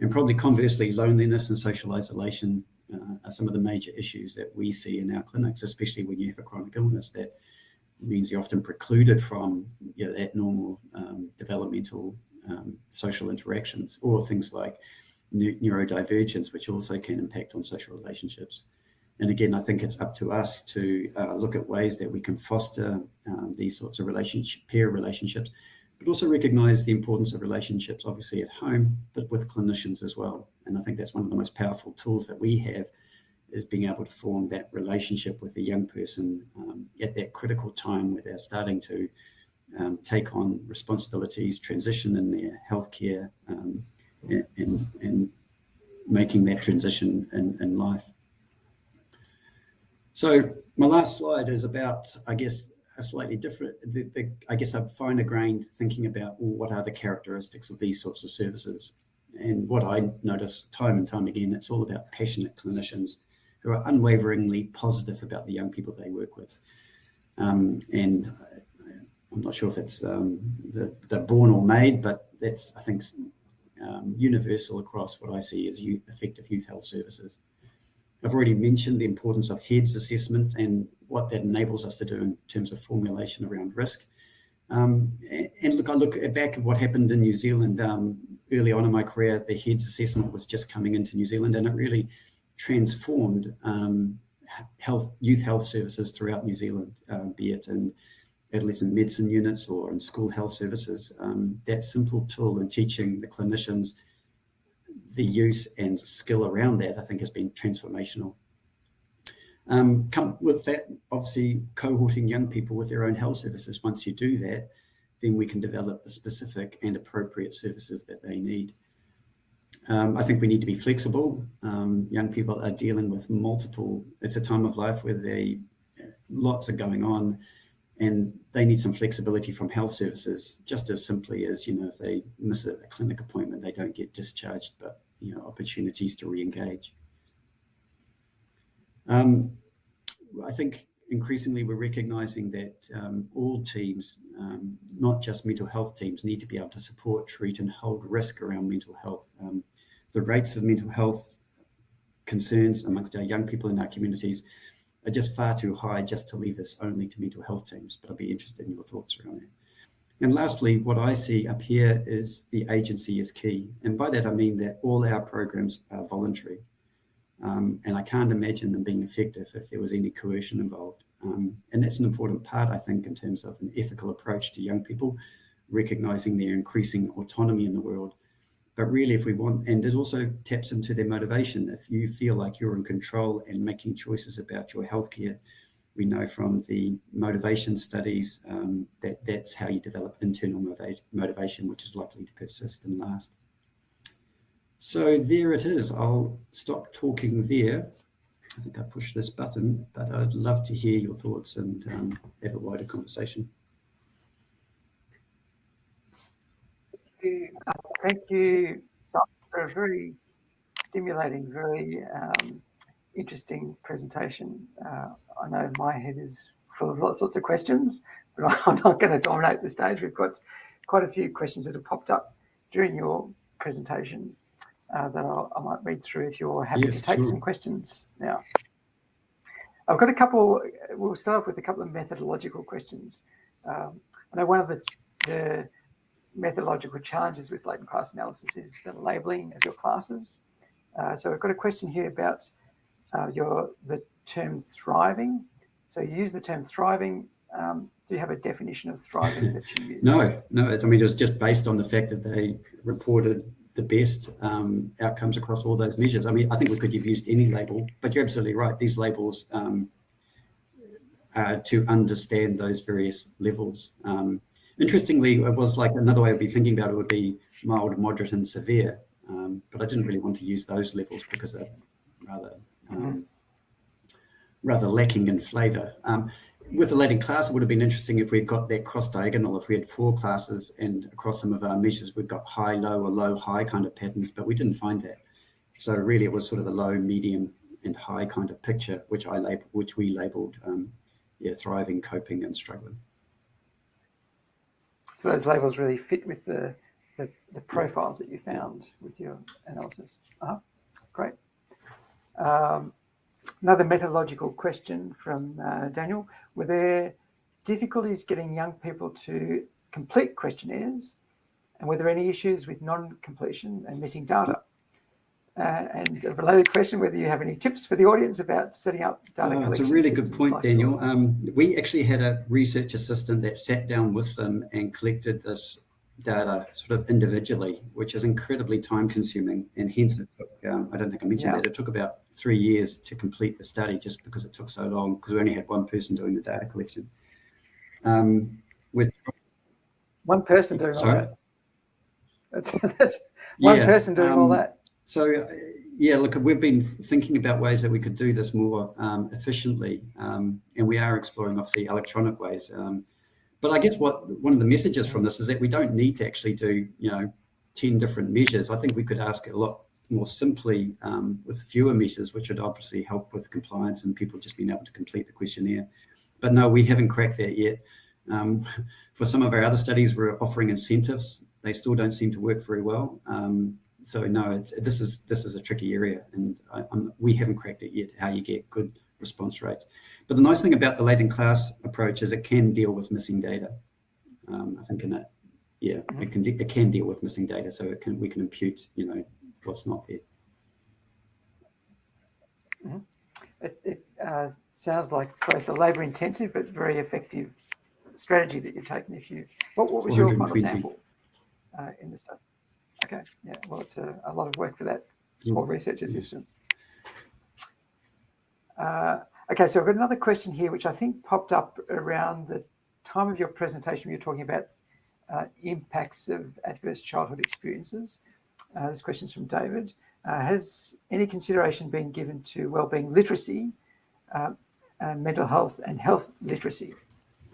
And probably conversely, loneliness and social isolation are some of the major issues that we see in our clinics, especially when you have a chronic illness that means you're often precluded from that normal developmental social interactions, or things like neurodivergence, which also can impact on social relationships. And again, I think it's up to us to look at ways that we can foster these sorts of peer relationships, but also recognize the importance of relationships, obviously at home, but with clinicians as well. And I think that's one of the most powerful tools that we have, is being able to form that relationship with a young person at that critical time where they're starting to take on responsibilities, transition in their healthcare, and making that transition in life. So my last slide is about, I guess, a slightly different, I guess I'm finer-grained thinking about what are the characteristics of these sorts of services. And what I notice time and time again, it's all about passionate clinicians who are unwaveringly positive about the young people they work with. And I'm not sure if it's they're born or made, but that's, I think, universal across what I see as effective youth health services. I've already mentioned the importance of HEADS assessment and what that enables us to do in terms of formulation around risk. And look, I look back at what happened in New Zealand early on in my career. The HEADS assessment was just coming into New Zealand, and it really transformed youth health services throughout New Zealand, be it in adolescent medicine units or in school health services. That simple tool in teaching the clinicians the use and skill around that, I think, has been transformational. Come with that, obviously, cohorting young people with their own health services. Once you do that, then we can develop the specific and appropriate services that they need. I think we need to be flexible. Young people are dealing with it's a time of life where lots are going on. And they need some flexibility from health services, just as simply as, if they miss a clinic appointment, they don't get discharged, but, opportunities to re-engage. I think increasingly we're recognizing that all teams, not just mental health teams, need to be able to support, treat, and hold risk around mental health. The rates of mental health concerns amongst our young people in our communities are just far too high just to leave this only to mental health teams, but I'd be interested in your thoughts around that. And lastly, what I see up here is the agency is key. And by that, I mean that all our programs are voluntary. And I can't imagine them being effective if there was any coercion involved. And that's an important part, I think, in terms of an ethical approach to young people, recognizing their increasing autonomy in the world. But really, if we want, and it also taps into their motivation. If you feel like you're in control and making choices about your healthcare, we know from the motivation studies that that's how you develop internal motivation, which is likely to persist and last. So there it is. I'll stop talking there. I think I pushed this button, but I'd love to hear your thoughts and have a wider conversation. Thank you, Simon, for a very stimulating, very interesting presentation. I know my head is full of lots of questions, but I'm not going to dominate the stage. We've got quite a few questions that have popped up during your presentation that I might read through if you're happy to take some questions now. I've got a couple. We'll start off with a couple of methodological questions. I know one of the methodological challenges with latent class analysis is the labelling of your classes. So I've got a question here about the term thriving. So you use the term thriving. Do you have a definition of thriving that you use? No. I mean, it was just based on the fact that they reported the best outcomes across all those measures. I mean, I think we could have used any label, but you're absolutely right. These labels are to understand those various levels. Interestingly, it was like another way of be thinking about it would be mild, moderate, and severe. But I didn't really want to use those levels because they're rather lacking in flavour. With the latent class, it would have been interesting if we got that cross diagonal, if we had 4 classes and across some of our measures, we've got high, low, or low, high kind of patterns, but we didn't find that. So really it was sort of a low, medium, and high kind of picture, which we labelled thriving, coping, and struggling. So those labels really fit with the profiles that you found with your analysis. Great. Another methodological question from Daniel. Were there difficulties getting young people to complete questionnaires? And were there any issues with non-completion and missing data? And a related question, whether you have any tips for the audience about setting up data collection. It's a really good point, Daniel. We actually had a research assistant that sat down with them and collected this data sort of individually, which is incredibly time consuming. And hence it took, I don't think I mentioned that, it took about 3 years to complete the study just because it took so long, because we only had one person doing the data collection. With one person doing all that? That's one person doing all that? So, look, we've been thinking about ways that we could do this more efficiently, and we are exploring, obviously, electronic ways. But I guess one of the messages from this is that we don't need to actually do, 10 different measures. I think we could ask a lot more simply with fewer measures, which would obviously help with compliance and people just being able to complete the questionnaire. But no, we haven't cracked that yet. For some of our other studies, we're offering incentives. They still don't seem to work very well. So no, this is a tricky area, and we haven't cracked it yet, how you get good response rates. But the nice thing about the latent class approach is it can deal with missing data. I think in that, it can deal with missing data, so we can impute, what's not there. It sounds like both a labour intensive but very effective strategy that you've taken. What was your final sample in the study? Okay, well, it's a lot of work for that poor research assistant. Okay, so I've got another question here, which I think popped up around the time of your presentation. You were talking about impacts of adverse childhood experiences. This question is from David. Has any consideration been given to wellbeing literacy, mental health and health literacy?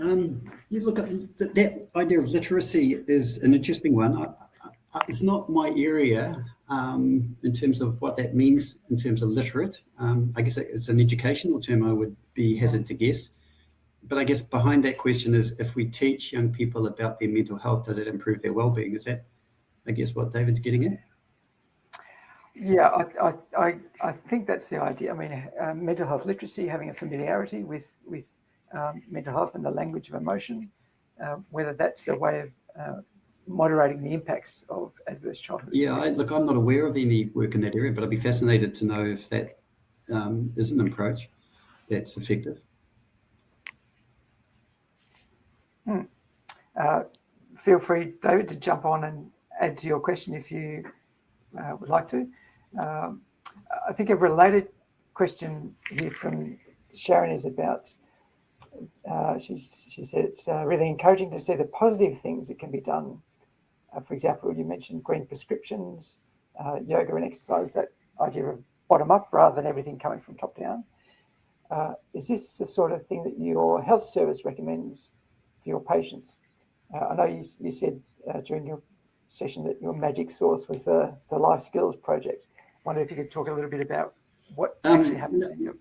You look at that idea of literacy is an interesting one. It's not my area in terms of what that means in terms of literate. I guess it's an educational term I would be hesitant to guess. But I guess behind that question is, if we teach young people about their mental health, does it improve their well-being? Is that, I guess, what David's getting at? Yeah, I think that's the idea. I mean, mental health literacy, having a familiarity with mental health and the language of emotion, whether that's a way of moderating the impacts of adverse childhood. Yeah, look, I'm not aware of any work in that area, but I'd be fascinated to know if that is an approach that's effective. Feel free, David, to jump on and add to your question if you would like to. I think a related question here from Sharon is about, she said it's really encouraging to see the positive things that can be done. For example, you mentioned green prescriptions, yoga and exercise, that idea of bottom up rather than everything coming from top down. Is this the sort of thing that your health service recommends for your patients? I know you said during your session that your magic sauce was the Life Skills Project. I wonder if you could talk a little bit about what actually happens in your...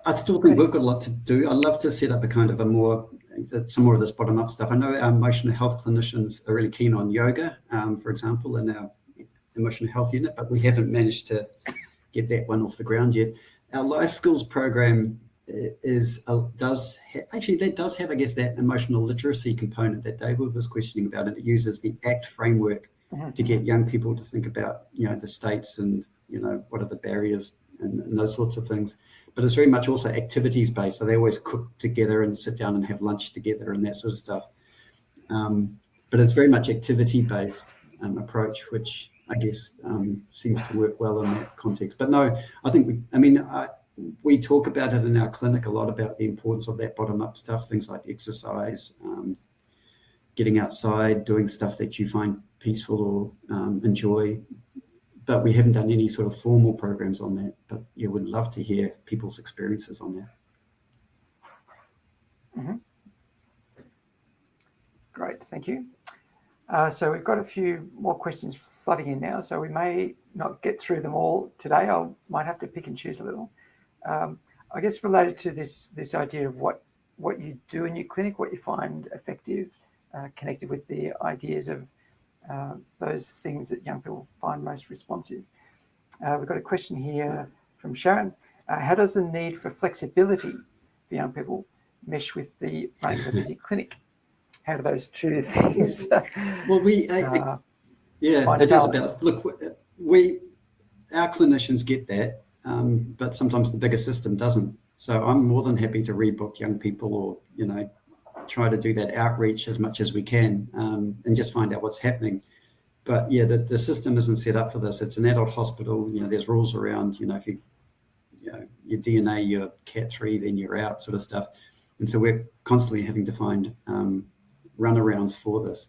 I still think we've got a lot to do. I'd love to set up a kind of some more of this bottom-up stuff. I know our emotional health clinicians are really keen on yoga, for example, in our emotional health unit, but we haven't managed to get that one off the ground yet. Our Life Skills program does have, I guess, that emotional literacy component that David was questioning about, and it uses the ACT framework to get young people to think about, the states and, what are the barriers and those sorts of things. But it's very much also activities based. So they always cook together and sit down and have lunch together and that sort of stuff. But it's very much activity based approach, which I guess seems to work well in that context. But no, I think we talk about it in our clinic a lot, about the importance of that bottom up stuff, things like exercise, getting outside, doing stuff that you find peaceful or enjoy. But we haven't done any sort of formal programs on that. But yeah, would love to hear people's experiences on that. Mm-hmm. Great, thank you. So we've got a few more questions flooding in now, so we may not get through them all today. I might have to pick and choose a little. I guess related to this idea of what you do in your clinic, what you find effective, connected with the ideas of those things that young people find most responsive. We've got a question here from Sharon. How does the need for flexibility for young people mesh with the running of a busy clinic? How do those two things? Well, it is about, look, our clinicians get that, but sometimes the bigger system doesn't. So I'm more than happy to rebook young people, or, try to do that outreach as much as we can, and just find out what's happening. But yeah, the system isn't set up for this. It's an adult hospital. There's rules around, if your DNA, you're Cat 3, then you're out, sort of stuff. And so we're constantly having to find runarounds for this.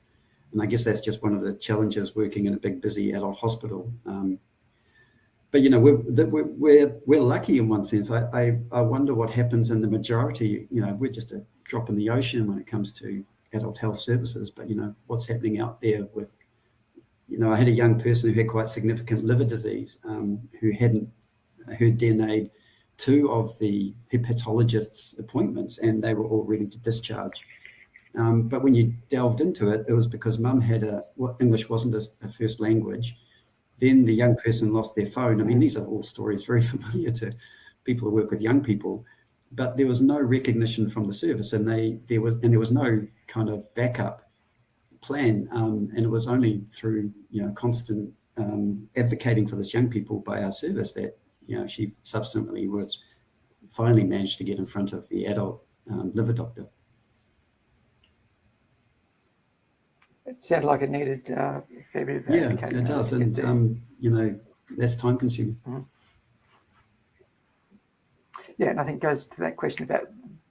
And I guess that's just one of the challenges working in a big, busy adult hospital. But we're lucky in one sense. I wonder what happens in the majority. We're just a drop in the ocean when it comes to adult health services. But what's happening out there with, I had a young person who had quite significant liver disease, who DNA'd 2 of the hepatologist's appointments, and they were all ready to discharge. But when you delved into it, it was because mum had English wasn't a first language. Then the young person lost their phone. I mean, these are all stories very familiar to people who work with young people, but there was no recognition from the service, and there was no kind of backup plan. And it was only through, constant advocating for this young people by our service that, she subsequently finally managed to get in front of the adult liver doctor. It sounded like it needed a fair bit of advocating. Yeah, it does. And, that's time consuming. Mm-hmm. Yeah, and I think it goes to that question about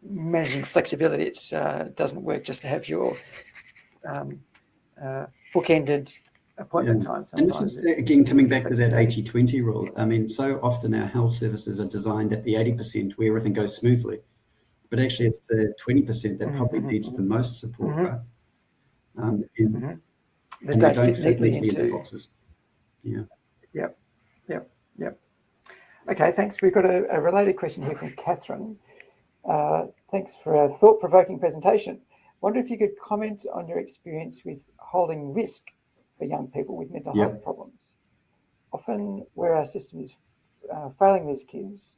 managing flexibility. It doesn't work just to have your bookended appointment time. And this is, again, coming back to that 80-20 rule. I mean, so often our health services are designed at the 80% where everything goes smoothly. but actually it's the 20% that probably needs the most support, right? And they don't fit neatly into boxes. Yeah. Yep. Okay, thanks. We've got a related question here from Catherine. Thanks for a thought-provoking presentation. Wonder if you could comment on your experience with holding risk for young people with mental health problems. Often where our system is failing these kids,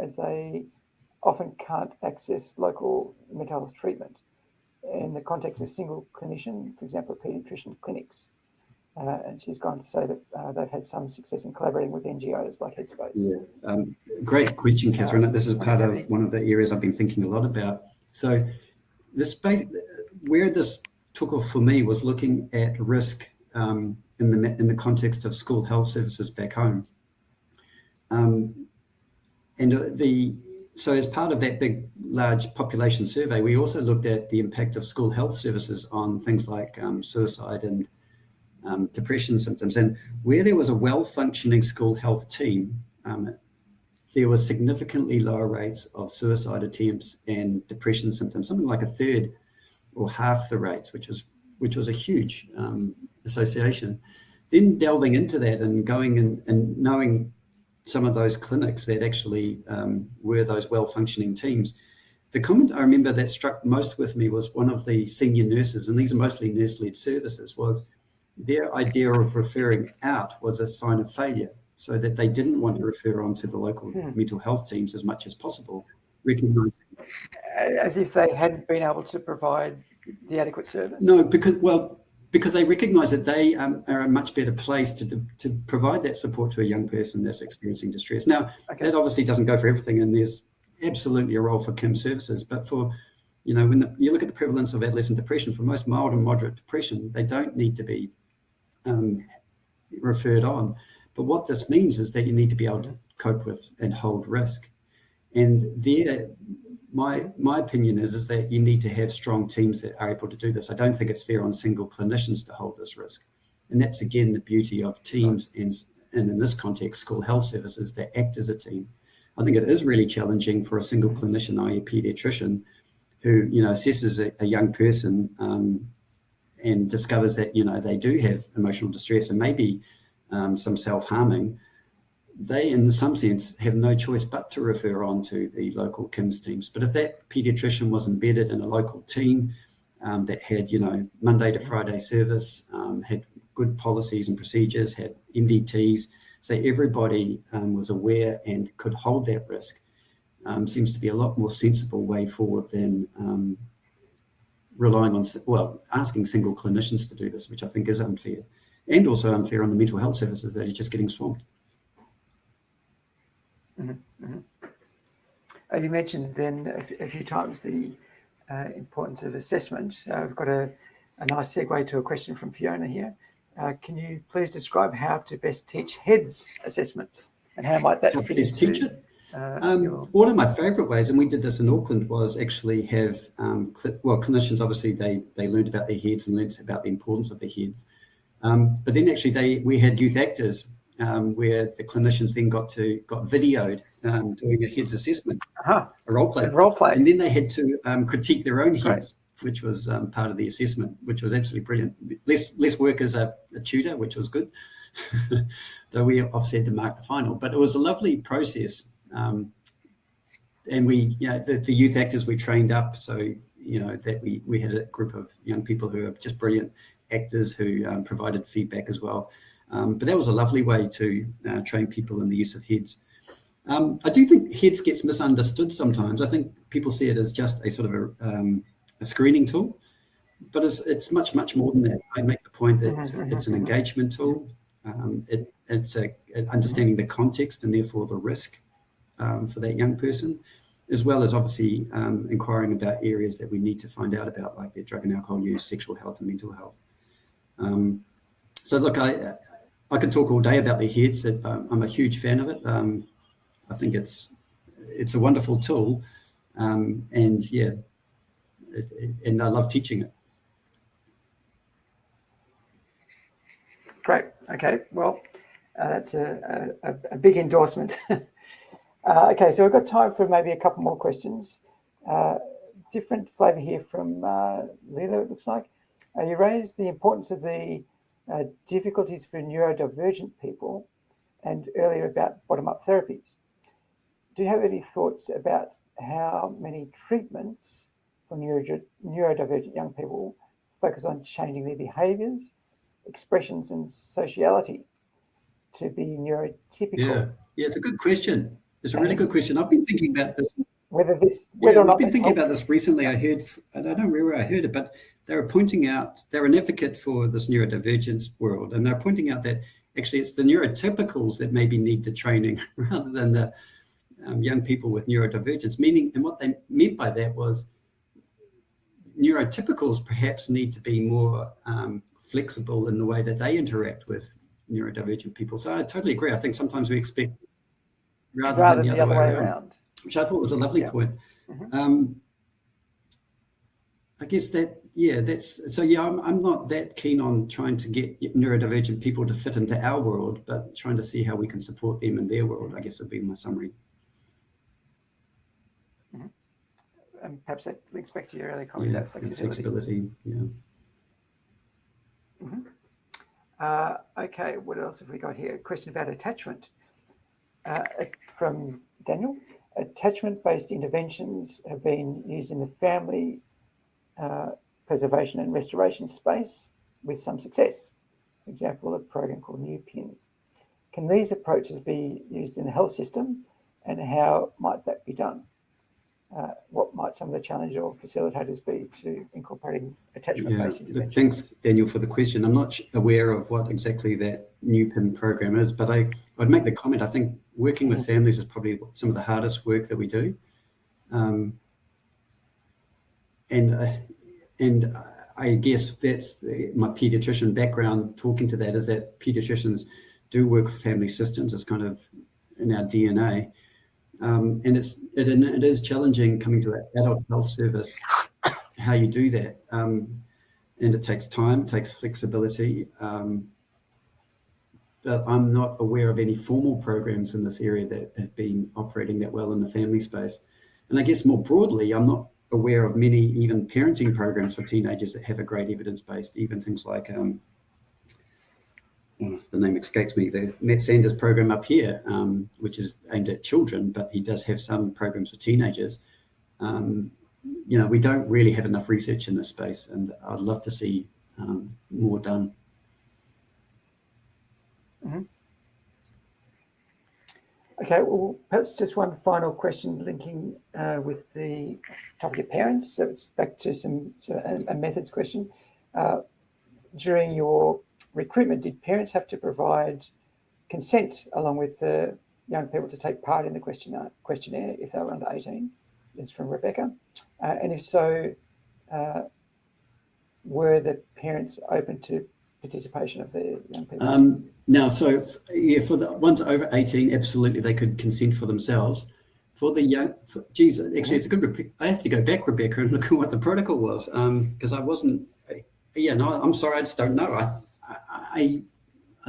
as they often can't access local mental health treatment in the context of single clinician, for example, paediatrician clinics. And she's gone to say that they've had some success in collaborating with NGOs like Headspace. Yeah, great question, Catherine. This is part of one of the areas I've been thinking a lot about. So where this took off for me was looking at risk in the context of school health services back home. So as part of that big, large population survey, we also looked at the impact of school health services on things like suicide and depression symptoms. And where there was a well-functioning school health team, there was significantly lower rates of suicide attempts and depression symptoms, something like a third or half the rates, which was a huge association. Then delving into that and going and knowing some of those clinics that actually were those well-functioning teams, the comment I remember that struck most with me was one of the senior nurses, and these are mostly nurse-led services, was their idea of referring out was a sign of failure, so that they didn't want to refer on to the local mental health teams as much as possible, recognizing... As if they hadn't been able to provide the adequate service? No, because they recognise that they are a much better place to provide that support to a young person that's experiencing distress. Now, that obviously doesn't go for everything, and there's absolutely a role for KIM services, but for, when you look at the prevalence of adolescent depression, for most mild and moderate depression, they don't need to be referred on. But what this means is that you need to be able to cope with and hold risk. And my opinion is that you need to have strong teams that are able to do this. I don't think it's fair on single clinicians to hold this risk. And that's, again, the beauty of teams and in this context, school health services that act as a team. I think it is really challenging for a single clinician, i.e. a paediatrician, who, assesses a young person and discovers that, they do have emotional distress and maybe some self-harming. They, in some sense, have no choice but to refer on to the local KIMS teams. But if that paediatrician was embedded in a local team that had, Monday to Friday service, had good policies and procedures, had MDTs, so everybody was aware and could hold that risk, seems to be a lot more sensible way forward than relying on, asking single clinicians to do this, which I think is unfair, and also unfair on the mental health services that are just getting swamped. You mentioned then a few times the importance of assessment. We've got a nice segue to a question from Fiona here. Can you please describe how to best teach HEADS assessments, and how might that fit into... teach it? One of my favourite ways, and we did this in Auckland, was actually have, clinicians, obviously, they learned about their heads and learned about the importance of their heads. But then actually we had youth actors where the clinicians then got videoed doing a heads assessment, a role play. And then they had to critique their own heads, which was part of the assessment, which was absolutely brilliant. Less work as a tutor, which was good, though we obviously had to mark the final. But it was a lovely process. And we, the youth actors we trained up, so, that we had a group of young people who are just brilliant actors who provided feedback as well. But that was a lovely way to train people in the use of HEADS. I do think HEADS gets misunderstood sometimes. I think people see it as just a sort of a screening tool, but it's much, much more than that. I make the point that it's an engagement tool. It's understanding the context and therefore the risk for that young person, as well as obviously inquiring about areas that we need to find out about, like their drug and alcohol use, sexual health and mental health. So look, I could talk all day about the HEADS. I'm a huge fan of it. I think it's a wonderful tool, and I love teaching it. Great. Okay. Well, that's a big endorsement. Okay, so we've got time for maybe a couple more questions. Different flavour here from Lila, it looks like. You raised the importance of the difficulties for neurodivergent people and earlier about bottom-up therapies. Do you have any thoughts about how many treatments for neurodivergent young people focus on changing their behaviours, expressions and sociality to be neurotypical? Yeah, it's a good question. It's a really good question. I've been thinking about this. Whether or not I've been thinking about this recently. I don't know where I heard it, but they were pointing out, they're an advocate for this neurodivergence world, and they're pointing out that actually it's the neurotypicals that maybe need the training rather than the young people with neurodivergence. Meaning, and what they meant by that was neurotypicals perhaps need to be more flexible in the way that they interact with neurodivergent people. So I totally agree. I think sometimes we expect rather than the other way around, which I thought was a lovely point. I guess I'm not that keen on trying to get neurodivergent people to fit into our world, but trying to see how we can support them in their world, I guess would be my summary. And perhaps that links back to your earlier comment about flexibility. Okay, what else have we got here? A question about attachment from Daniel. Attachment-based interventions have been used in the family preservation and restoration space with some success. For example, a program called New Pin. Can these approaches be used in the health system, and how might that be done? What might some of the challenges or facilitators be to incorporating attachment-based interventions? Thanks, Daniel, for the question. I'm not aware of what exactly that New Pin program is, but I'd make the comment, I think working with families is probably some of the hardest work that we do. And I guess that's my paediatrician background. Talking to that is that paediatricians do work for family systems. It's kind of in our DNA. And it is challenging coming to an adult health service, how you do that. And it takes time, it takes flexibility. But I'm not aware of any formal programs in this area that have been operating that well in the family space. And I guess more broadly, I'm not aware of many even parenting programs for teenagers that have a great evidence-based, even things like the name escapes me, the Matt Sanders program up here, which is aimed at children, but he does have some programs for teenagers. We don't really have enough research in this space, and I'd love to see more done. Okay, well, perhaps just one final question linking with the topic of parents. So it's back to a methods question. During your recruitment, did parents have to provide consent along with the young people to take part in the questionnaire if they were under 18? It's from Rebecca. And if so, were the parents open to participation of the young people? For the ones over 18, absolutely, they could consent for themselves. For the young, actually, it's a good repeat. I have to go back, Rebecca, and look at what the protocol was, because I wasn't. I'm sorry, I just don't know. I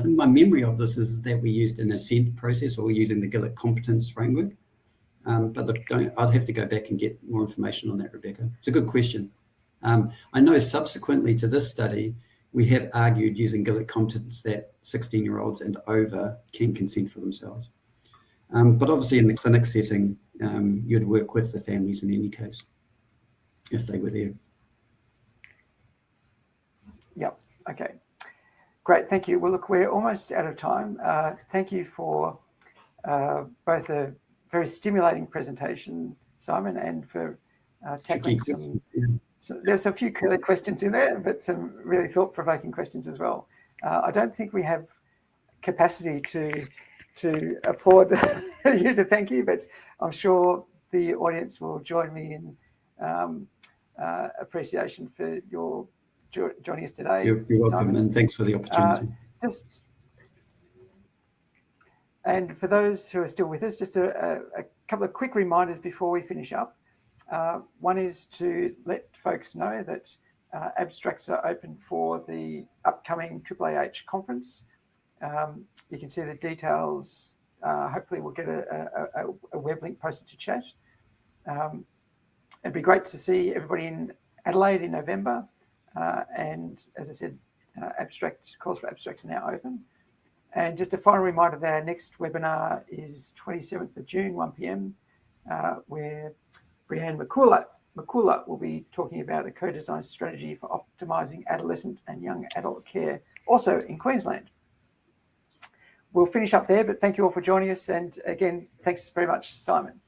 think my memory of this is that we used an assent process, or we're using the Gillett competence framework. But look, I'd have to go back and get more information on that, Rebecca. It's a good question. I know subsequently to this study, we have argued using Gillett competence that 16-year-olds and over can consent for themselves. But obviously in the clinic setting, you'd work with the families in any case, if they were there. Yep, okay. Great, thank you. Well, look, we're almost out of time. Thank you for both a very stimulating presentation, Simon, and for tackling there's a few curly questions in there, but some really thought-provoking questions as well. I don't think we have capacity to applaud you, to thank you, but I'm sure the audience will join me in appreciation for your joining us today. You're welcome, Simon. And thanks for the opportunity. And for those who are still with us, just a couple of quick reminders before we finish up. One is to let folks know that abstracts are open for the upcoming AAAH conference. You can see the details. Hopefully we'll get a web link posted to chat. it'd be great to see everybody in Adelaide in November. And as I said, calls for abstracts are now open. And just a final reminder that our next webinar is 27th of June, 1 p.m, where Brianne McCullough will be talking about a co-design strategy for optimising adolescent and young adult care, also in Queensland. We'll finish up there, but thank you all for joining us. And again, thanks very much, Simon.